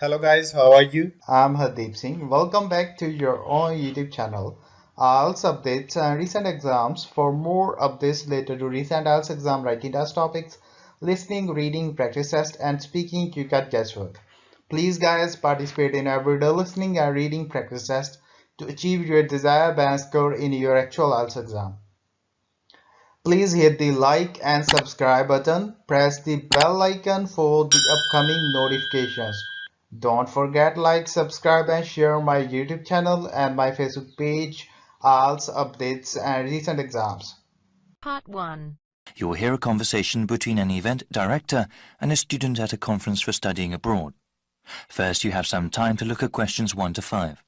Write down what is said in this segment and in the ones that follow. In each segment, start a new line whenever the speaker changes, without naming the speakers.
Hello guys, how are you?
I'm Hardeep Singh. Welcome back to your own YouTube channel. IELTS updates and recent exams. For more updates related to recent IELTS exam writing test topics, listening, reading, practice test, and speaking, you got guesswork. Please, guys, participate in everyday listening and reading practice test to achieve your desired band score in your actual IELTS exam. Please hit the like and subscribe button. Press the bell icon for the upcoming notifications. Don't forget like, subscribe and share my YouTube channel and my Facebook page, IELTS updates and recent exams.
Part 1.
You will hear a conversation between an event director and a student at a conference for studying abroad. First, you have some time to look at questions 1 to 5.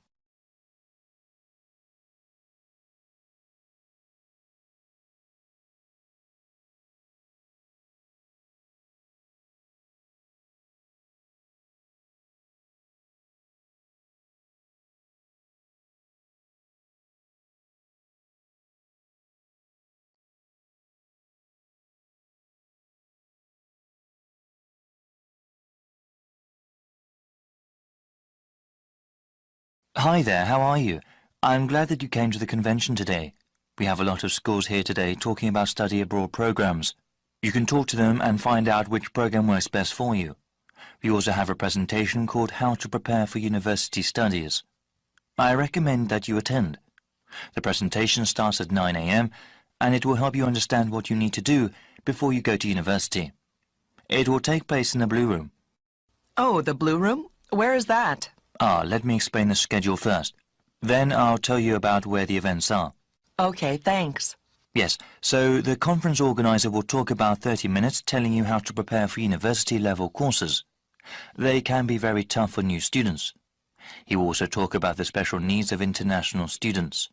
Hi there, how are you? I'm glad that you came to the convention today. We have a lot of schools here today talking about study abroad programs. You can talk to them and find out which program works best for you. We also have a presentation called How to Prepare for University Studies. I recommend that you attend. The presentation starts at 9 a.m. and it will help you understand what you need to do before you go to university. It will take place in the Blue Room.
Oh, the Blue Room? Where is that?
Let me explain the schedule first. Then I'll tell you about where the events are.
Okay, thanks.
Yes, so the conference organizer will talk about 30 minutes telling you how to prepare for university-level courses. They can be very tough for new students. He will also talk about the special needs of international students.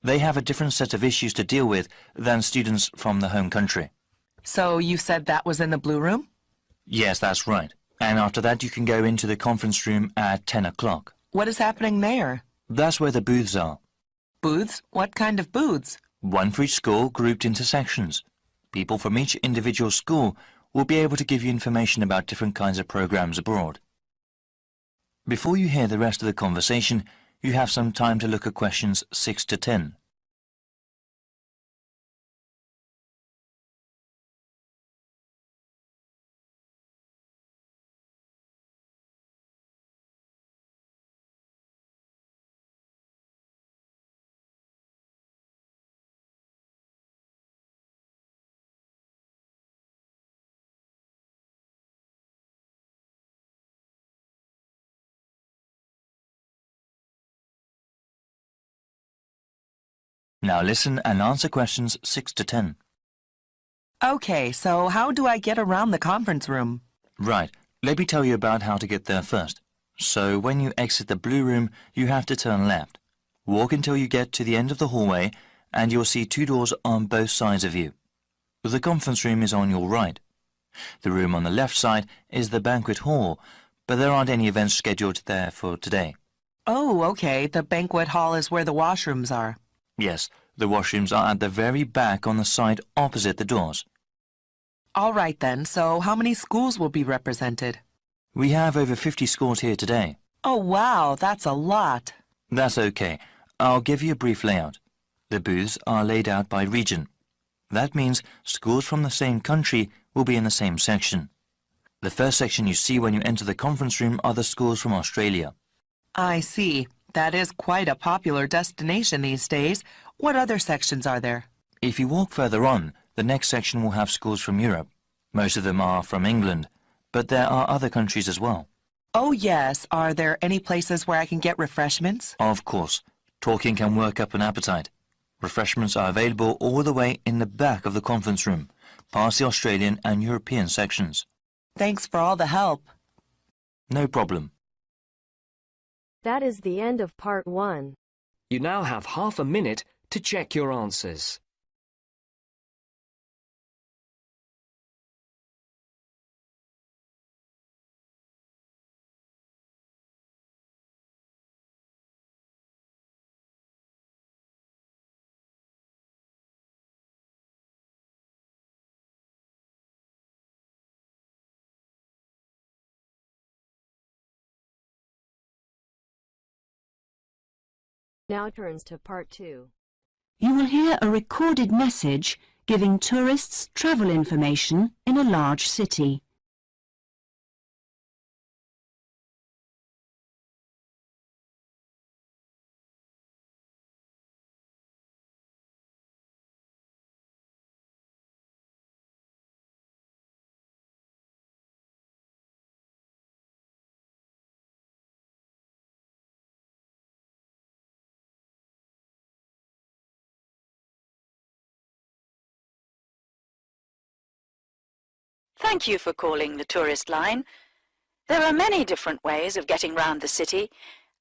They have a different set of issues to deal with than students from the home country.
So you said that was in the Blue Room?
Yes, that's right. And after that you can go into the conference room at 10 o'clock.
What is happening there?
That's where the booths are.
Booths? What kind of booths?
One for each school grouped into sections. People from each individual school will be able to give you information about different kinds of programs abroad. Before you hear the rest of the conversation, you have some time to look at questions 6 to 10. Now listen and answer questions 6 to 10.
Okay, so how do I get around the conference room?
Right, let me tell you about how to get there first. So when you exit the Blue Room, you have to turn left. Walk until you get to the end of the hallway and you'll see 2 doors on both sides of you. The conference room is on your right. The room on the left side is the banquet hall, but there aren't any events scheduled there for today.
Oh, okay, the banquet hall is where the washrooms are.
Yes, the washrooms are at the very back on the side opposite the doors.
All right then, so how many schools will be represented?
We have over 50 schools here today.
Oh, wow, that's a lot.
That's okay. I'll give you a brief layout. The booths are laid out by region. That means schools from the same country will be in the same section. The first section you see when you enter the conference room are the schools from Australia.
I see. That is quite a popular destination these days. What other sections are there?
If you walk further on, the next section will have schools from Europe. Most of them are from England, but there are other countries as well.
Oh, yes. Are there any places where I can get refreshments?
Of course, talking can work up an appetite. Refreshments are available all the way in the back of the conference room, past the Australian and European sections.
Thanks for all the help.
No problem.
That is the end of part 1.
You now have half a minute to check your answers.
Now turns to part 2.
You will hear a recorded message giving tourists travel information in a large city.
Thank you for calling the tourist line. There are many different ways of getting round the city,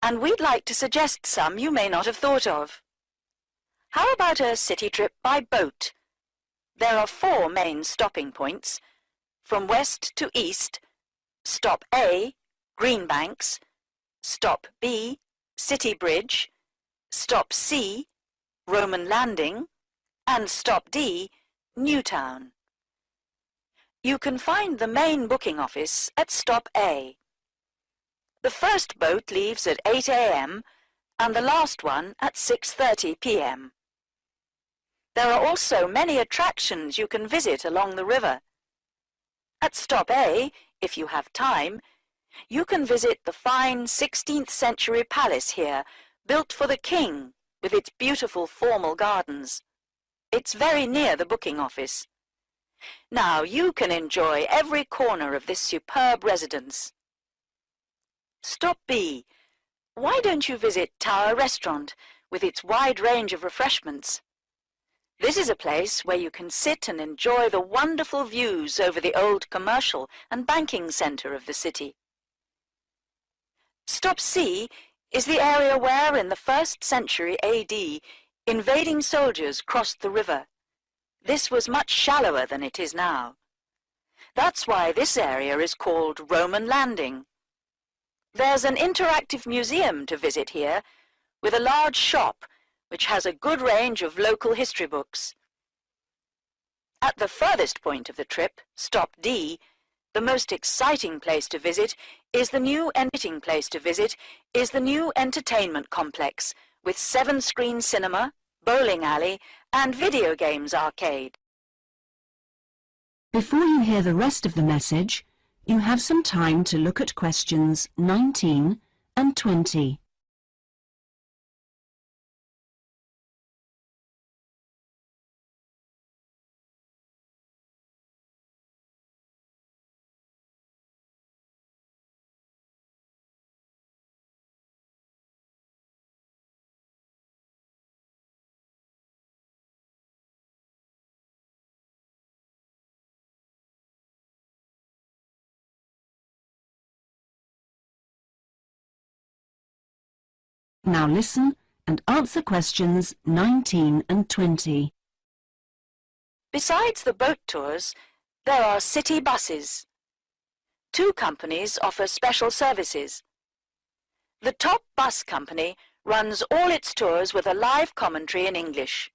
and we'd like to suggest some you may not have thought of. How about a city trip by boat? There are 4 main stopping points. From west to east, stop A, Greenbanks, stop B, City Bridge, stop C, Roman Landing, and stop D, Newtown. You can find the main booking office at stop A. The first boat leaves at 8 a.m. and the last one at 6:30 p.m. There are also many attractions you can visit along the river. At stop A, if you have time, you can visit the fine 16th century palace here, built for the king, with its beautiful formal gardens. It's very near the booking office. Now you can enjoy every corner of this superb residence. Stop B. Why don't you visit Tower Restaurant with its wide range of refreshments? This is a place where you can sit and enjoy the wonderful views over the old commercial and banking centre of the city. Stop C is the area where, in the 1st century AD, invading soldiers crossed the river. This was much shallower than it is now. That's why this area is called Roman Landing. There's an interactive museum to visit here, with a large shop which has a good range of local history books. At the furthest point of the trip, stop D, the most exciting place to visit is the new entertainment complex with 7-screen cinema, bowling alley, and video games arcade.
Before you hear the rest of the message, you have some time to look at questions 19 and 20. Now listen and answer questions 19 and 20.
Besides the boat tours, there are city buses. 2 companies offer special services. The top bus company runs all its tours with a live commentary in English.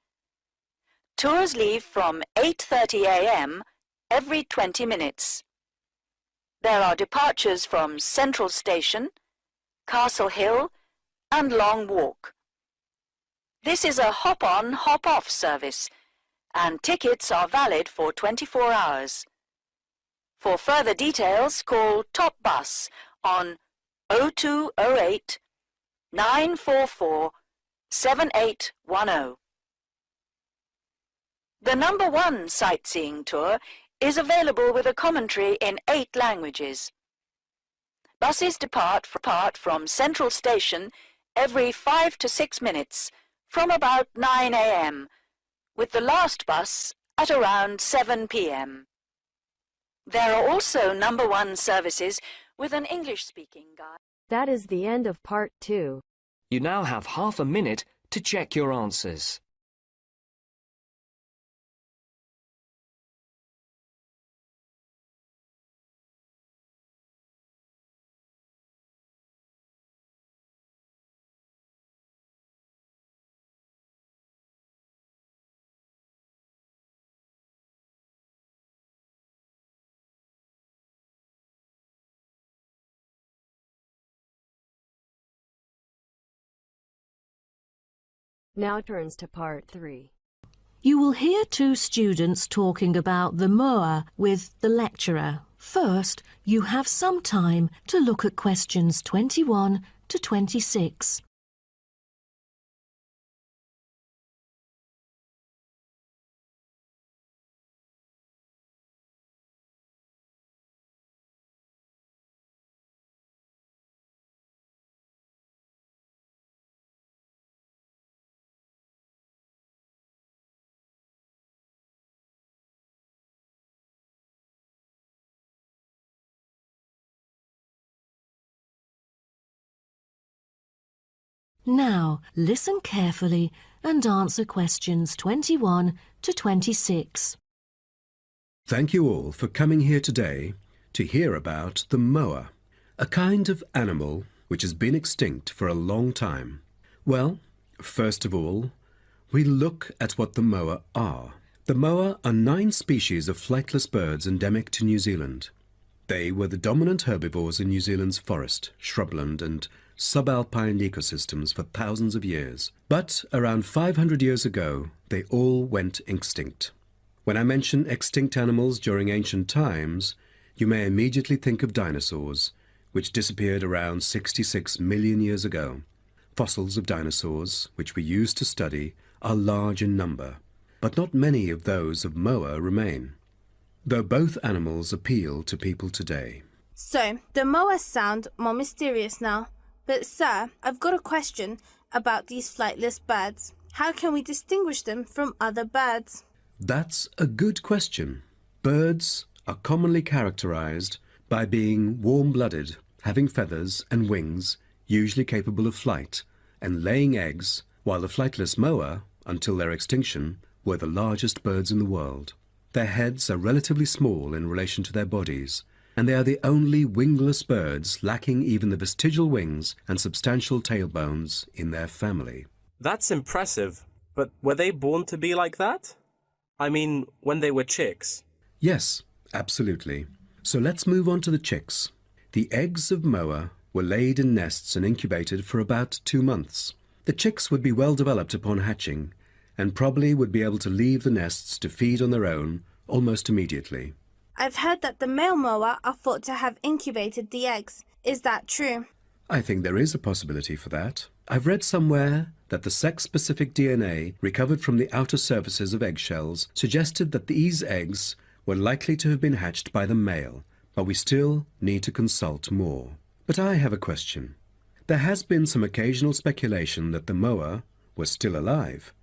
Tours leave from 8:30 a.m. every 20 minutes. There are departures from Central Station, Castle Hill, and Long Walk. This is a hop-on, hop-off service, and tickets are valid for 24 hours. For further details, call Top Bus on 0208 944 7810. The number 1 sightseeing tour is available with a commentary in 8 languages. Buses depart from Central Station every 5 to 6 minutes from about 9 a.m., with the last bus at around 7 p.m. There are also number 1 services with an English-speaking guide.
That is the end of part 2.
You now have half a minute to check your answers.
Now turns to part 3.
You will hear two students talking about the moa with the lecturer. First, you have some time to look at questions 21 to 26. Now, listen carefully and answer questions 21 to 26.
Thank you all for coming here today to hear about the moa, a kind of animal which has been extinct for a long time. Well, first of all, we look at what the moa are. The moa are 9 species of flightless birds endemic to New Zealand. They were the dominant herbivores in New Zealand's forest, shrubland and subalpine ecosystems for thousands of years. But around 500 years ago, they all went extinct. When I mention extinct animals during ancient times, you may immediately think of dinosaurs, which disappeared around 66 million years ago. Fossils of dinosaurs, which we use to study, are large in number, but not many of those of moa remain, though both animals appeal to people today.
So, the moas sound more mysterious now. But sir, I've got a question about these flightless birds. How can we distinguish them from other birds?
That's a good question. Birds are commonly characterized by being warm-blooded, having feathers and wings, usually capable of flight, and laying eggs, while the flightless moa, until their extinction, were the largest birds in the world. Their heads are relatively small in relation to their bodies, and they are the only wingless birds lacking even the vestigial wings and substantial tailbones in their family.
That's impressive, but were they born to be like that? I mean, when they were chicks?
Yes, absolutely. So let's move on to the chicks. The eggs of moa were laid in nests and incubated for about 2 months. The chicks would be well developed upon hatching, and probably would be able to leave the nests to feed on their own almost immediately.
I've heard that the male moa are thought to have incubated the eggs. Is that true?
I think there is a possibility for that. I've read somewhere that the sex-specific DNA recovered from the outer surfaces of eggshells suggested that these eggs were likely to have been hatched by the male, but we still need to consult more. But I have a question. There has been some occasional speculation that the moa were still alive,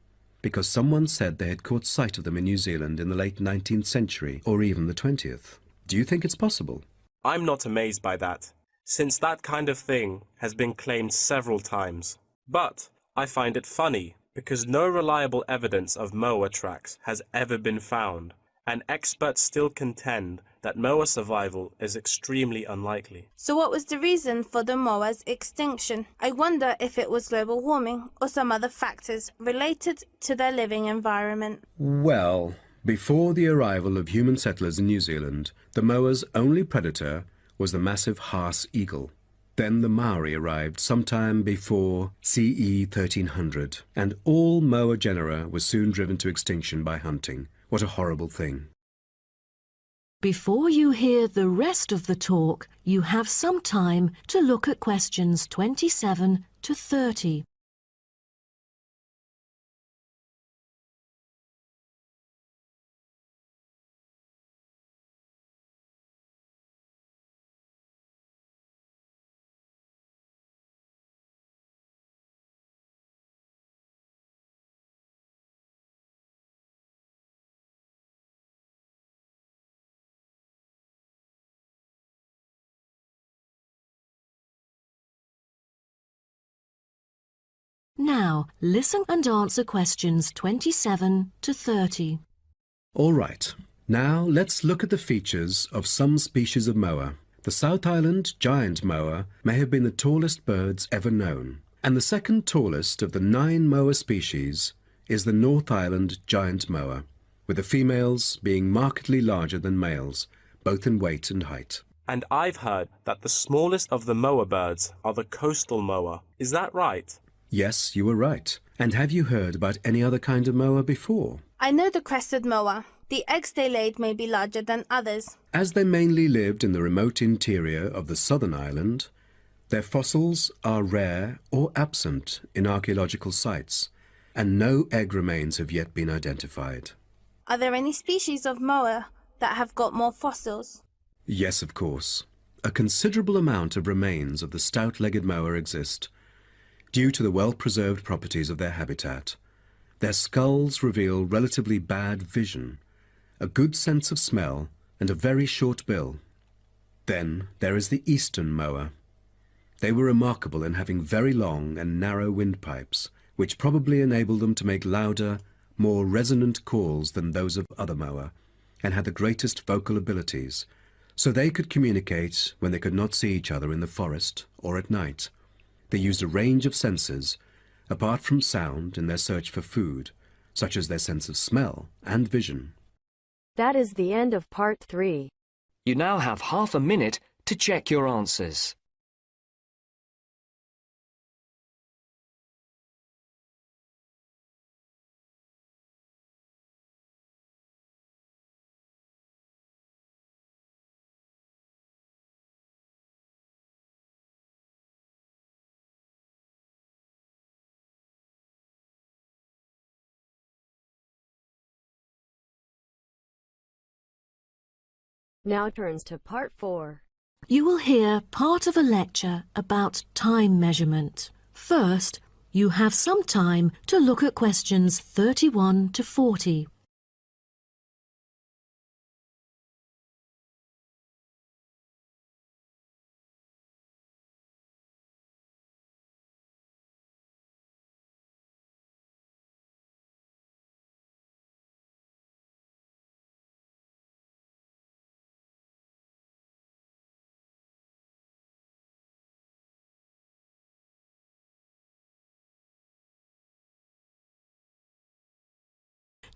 because someone said they had caught sight of them in New Zealand in the late 19th century or even the 20th. Do you think it's possible?
I'm not amazed by that, since that kind of thing has been claimed several times. But I find it funny, because no reliable evidence of moa tracks has ever been found, and experts still contend that moa survival is extremely unlikely.
So what was the reason for the moa's extinction? I wonder if it was global warming or some other factors related to their living environment.
Well, before the arrival of human settlers in New Zealand, the moa's only predator was the massive Haas eagle. Then the Maori arrived sometime before CE 1300, and all moa genera were soon driven to extinction by hunting. What a horrible thing.
Before you hear the rest of the talk, you have some time to look at questions 27 to 30. Now, listen and answer questions 27 to 30.
All right. Now let's look at the features of some species of moa. The South Island giant moa may have been the tallest birds ever known, and the second tallest of the 9 moa species is the North Island giant moa, with the females being markedly larger than males, both in weight and height.
And I've heard that the smallest of the moa birds are the coastal moa. Is that right?
Yes, you were right. And have you heard about any other kind of moa before?
I know the crested moa. The eggs they laid may be larger than others.
As they mainly lived in the remote interior of the southern island, their fossils are rare or absent in archaeological sites, and no egg remains have yet been identified.
Are there any species of moa that have got more fossils?
Yes, of course. A considerable amount of remains of the stout-legged moa exist, due to the well-preserved properties of their habitat. Their skulls reveal relatively bad vision, a good sense of smell, and a very short bill. Then there is the eastern moa. They were remarkable in having very long and narrow windpipes, which probably enabled them to make louder, more resonant calls than those of other moa, and had the greatest vocal abilities, so they could communicate when they could not see each other in the forest or at night. They used a range of senses, apart from sound, in their search for food, such as their sense of smell and vision.
That is the end of part 3.
You now have half a minute to check your answers.
Now turns to part 4.
You will hear part of a lecture about time measurement. First, you have some time to look at questions 31 to 40.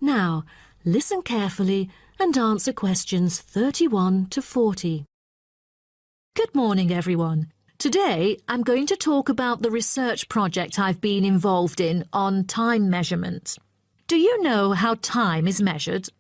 Now, listen carefully and answer questions 31 to 40. Good morning, everyone. Today, I'm going to talk about the research project I've been involved in on time measurement. Do you know how time is measured?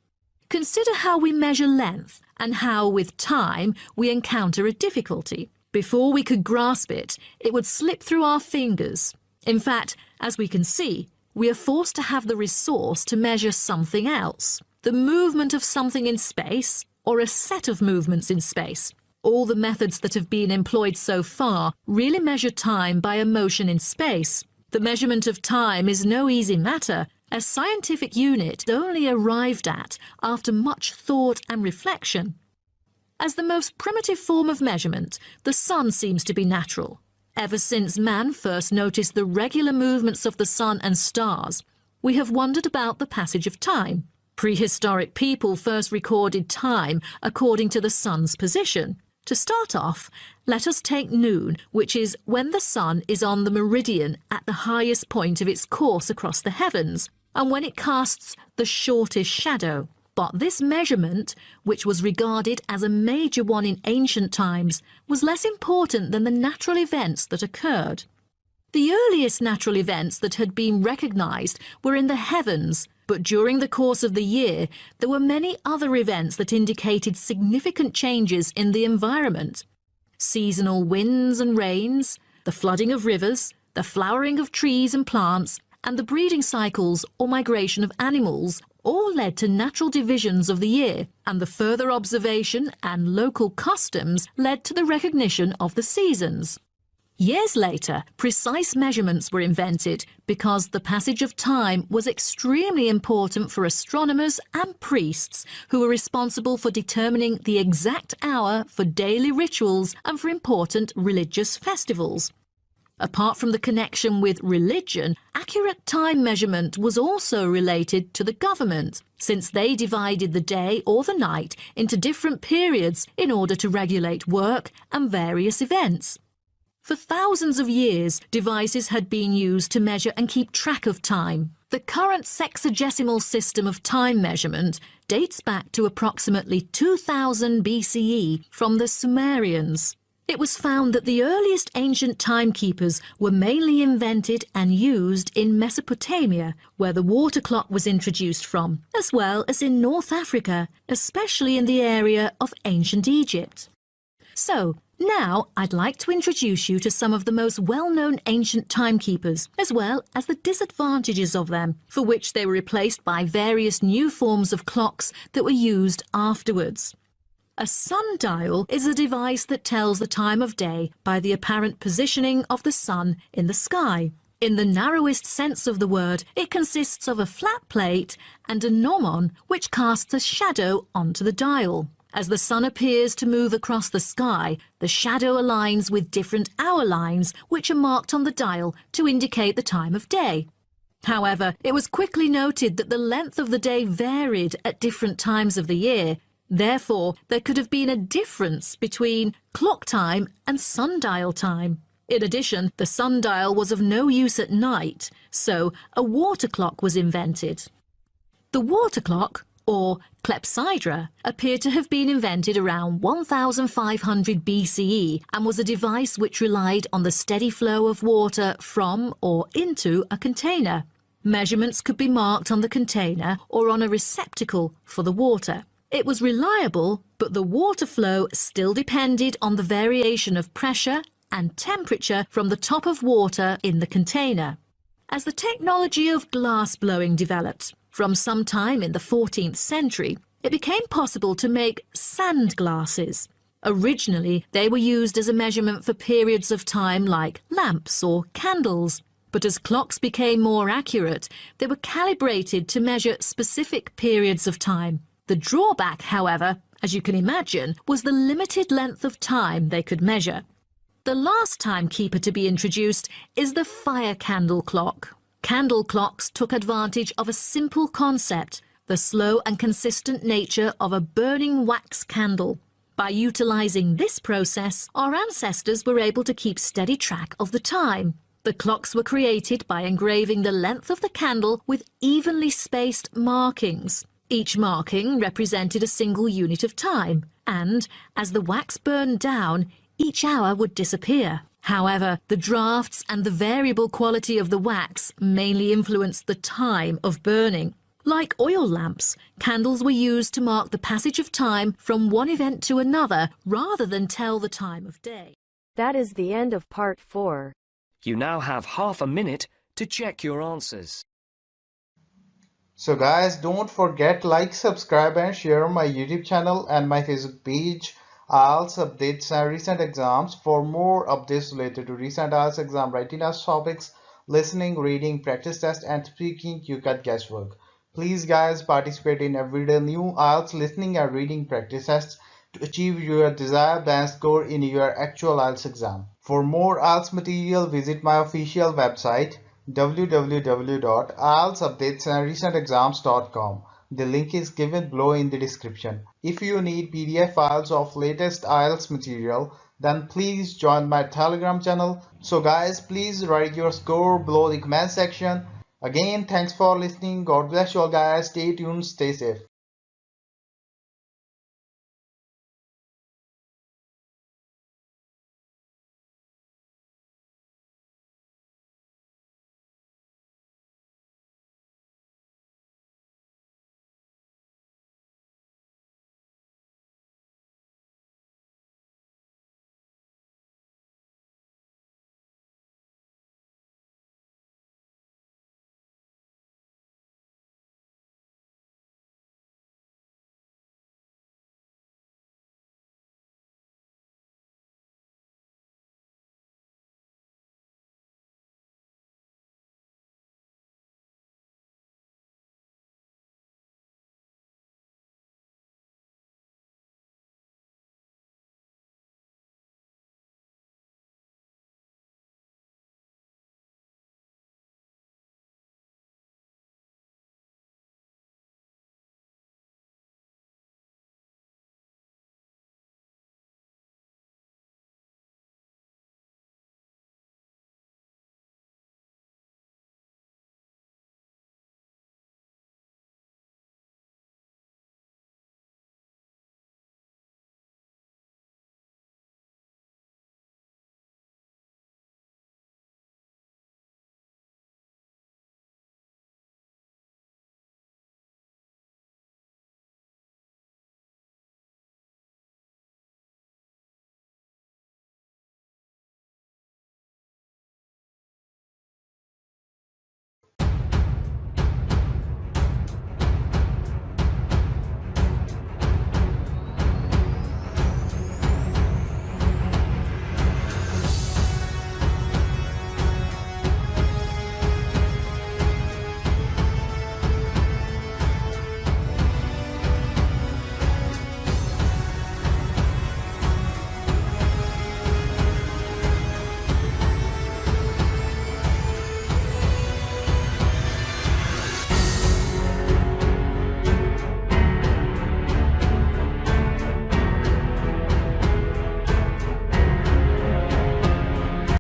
Consider how we measure length and how, with time, we encounter a difficulty. Before we could grasp it, it would slip through our fingers. In fact, as we can see, we are forced to have the resource to measure something else, the movement of something in space or a set of movements in space. All the methods that have been employed so far really measure time by a motion in space. The measurement of time is no easy matter, a scientific unit only arrived at after much thought and reflection. As the most primitive form of measurement, the sun seems to be natural. Ever since man first noticed the regular movements of the sun and stars, we have wondered about the passage of time. Prehistoric people first recorded time according to the sun's position. To start off, let us take noon, which is when the sun is on the meridian at the highest point of its course across the heavens, and when it casts the shortest shadow. But this measurement, which was regarded as a major one in ancient times, was less important than the natural events that occurred. The earliest natural events that had been recognised were in the heavens, but during the course of the year there were many other events that indicated significant changes in the environment. Seasonal winds and rains, the flooding of rivers, the flowering of trees and plants, and the breeding cycles or migration of animals all led to natural divisions of the year, and the further observation and local customs led to the recognition of the seasons. Years later, precise measurements were invented because the passage of time was extremely important for astronomers and priests who were responsible for determining the exact hour for daily rituals and for important religious festivals. Apart from the connection with religion, accurate time measurement was also related to the government, since they divided the day or the night into different periods in order to regulate work and various events. For thousands of years, devices had been used to measure and keep track of time. The current sexagesimal system of time measurement dates back to approximately 2000 BCE from the Sumerians. It was found that the earliest ancient timekeepers were mainly invented and used in Mesopotamia, where the water clock was introduced from, as well as in North Africa, especially in the area of ancient Egypt. So, now I'd like to introduce you to some of the most well-known ancient timekeepers, as well as the disadvantages of them, for which they were replaced by various new forms of clocks that were used afterwards. A sundial is a device that tells the time of day by the apparent positioning of the sun in the sky. In the narrowest sense of the word, it consists of a flat plate and a gnomon which casts a shadow onto the dial. As the sun appears to move across the sky, the shadow aligns with different hour lines which are marked on the dial to indicate the time of day. However, it was quickly noted that the length of the day varied at different times of the year. Therefore, there could have been a difference between clock time and sundial time. In addition, the sundial was of no use at night, so a water clock was invented. The water clock, or clepsydra, appeared to have been invented around 1500 BCE and was a device which relied on the steady flow of water from or into a container. Measurements could be marked on the container or on a receptacle for the water. It was reliable, but the water flow still depended on the variation of pressure and temperature from the top of water in the container. As the technology of glass blowing developed, from some time in the 14th century, it became possible to make sand glasses. Originally, they were used as a measurement for periods of time like lamps or candles. But as clocks became more accurate, they were calibrated to measure specific periods of time. The drawback, however, as you can imagine, was the limited length of time they could measure. The last timekeeper to be introduced is the fire candle clock. Candle clocks took advantage of a simple concept, the slow and consistent nature of a burning wax candle. By utilising this process, our ancestors were able to keep steady track of the time. The clocks were created by engraving the length of the candle with evenly spaced markings. Each marking represented a single unit of time, and as the wax burned down, each hour would disappear. However, the drafts and the variable quality of the wax mainly influenced the time of burning. Like oil lamps, candles were used to mark the passage of time from one event to another rather than tell the time of day.
That is the end of part 4.
You now have half a minute to check your answers.
So guys, don't forget like, subscribe and share my YouTube channel and my Facebook page, IELTS updates and recent exams. For more updates related to recent IELTS exam writing test topics, listening, reading, practice test and speaking, you got guesswork. Please guys, participate in everyday new IELTS listening and reading practice tests to achieve your desired band score in your actual IELTS exam. For more IELTS material, visit my official website www.ieltsupdatesandrecentexams.com. The link is given below in the description. If you need PDF files of latest IELTS material, then please join my Telegram channel. So guys, please write your score below the comment section. Again, thanks for listening. God bless you all guys. Stay tuned, stay safe.